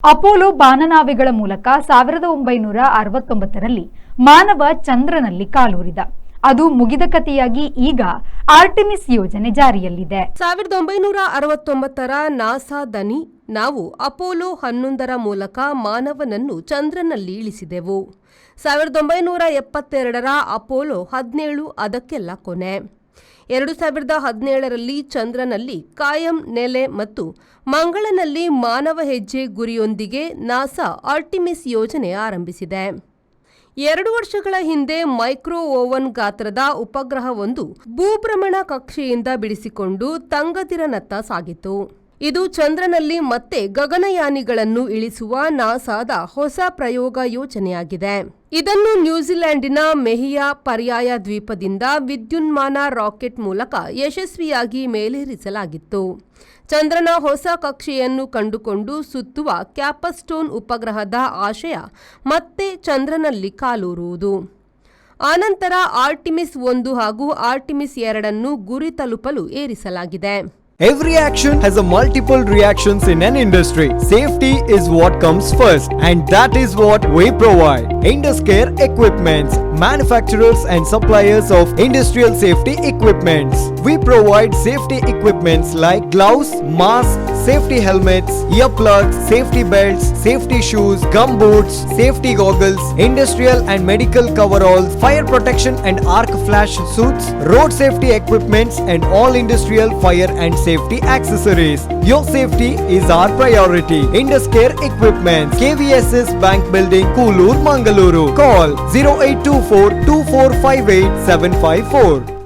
Apollo ಬಾನನಾವೆಗಳ ಮೂಲಕ 1969ರಲ್ಲಿ ಮಾನವ ಚಂದ್ರನಲ್ಲಿ ಕಾಲೂರಿದ. ಅದು ಮುಗಿದ ಕಥೆಯಾಗಿ ಈಗ ಆರ್ಟೆಮಿಸ್ ಯೋಜನೆ ಜಾರಿಯಲ್ಲಿದೆ. 1969ರ ನಾಸಾ ದನಿ ನಾವು ಅಪೋಲೋ 11ರ ಮೂಲಕ ಮಾನವನನ್ನು ಚಂದ್ರನಲ್ಲಿ ಇಳಿಸಿದೆವು. 1972ರ ಅಪೋಲೋ 17 ಅದಕ್ಕೆಲ್ಲ ಕೊನೆ. 2017ರಲ್ಲಿ ಚಂದ್ರನಲ್ಲಿ ಕಾಯಂ ನೆಲೆ ಮತ್ತು ಮಂಗಳನಲ್ಲಿ ಮಾನವ ಹೆಜ್ಜೆ ಗುರಿಯೊಂದಿಗೆ ನಾಸಾ ಆರ್ಟೆಮಿಸ್ ಯೋಜನೆ ಆರಂಭಿಸಿದೆ. 2 ವರ್ಷಗಳ ಹಿಂದೆ ಮೈಕ್ರೋ ಓವನ್ ಗಾತ್ರದ ಉಪಗ್ರಹವೊಂದು ಭೂಭ್ರಮಣ ಕಕ್ಷೆಯಿಂದ ಬಿಡಿಸಿಕೊಂಡು ತಂಗದಿರನತ್ತ ಸಾಗಿತು. ಇದು ಚಂದ್ರನಲ್ಲಿ ಮತ್ತೆ ಗಗನಯಾನಿಗಳನ್ನು ಇಳಿಸುವ ನಾಸಾದ ಹೊಸ ಪ್ರಯೋಗ ಯೋಜನೆಯಾಗಿದೆ. ಇದನ್ನು ನ್ಯೂಜಿಲೆಂಡಿನ ಮೆಹಿಯಾ ಪರ್ಯಾಯ ದ್ವೀಪದಿಂದ ವಿದ್ಯುನ್ಮಾನ ರಾಕೆಟ್ ಮೂಲಕ ಯಶಸ್ವಿಯಾಗಿ ಮೇಲೇರಿಸಲಾಗಿತ್ತು. ಚಂದ್ರನ ಹೊಸ ಕಕ್ಷೆಯನ್ನು ಕಂಡುಕೊಂಡು ಸುತ್ತುವ ಕ್ಯಾಪಸ್ಟೋನ್ ಉಪಗ್ರಹದ ಆಶಯ ಮತ್ತೆ ಚಂದ್ರನಲ್ಲಿ ಕಾಲೂರುವುದು. ಆನಂತರ ಆರ್ಟೆಮಿಸ್ 1 ಹಾಗೂ ಆರ್ಟೆಮಿಸ್ 2 ಗುರಿ ತಲುಪಲು ಏರಿಸಲಾಗಿದೆ. Every action has a multiple reactions in an industry. Safety is what comes first, and that is what we provide. Induscare Equipments, manufacturers and suppliers of industrial safety equipments. We provide safety equipments like gloves, masks, safety helmets, earplugs, safety belts, safety shoes, gumboots, safety goggles, industrial and medical coveralls, fire protection and arc flash suits, road safety equipments, and all industrial fire and safety accessories. Your safety is our priority. Induscare Equipments, KVSS Bank Building, Koolur, Mangaluru. Call 0824 2458 754.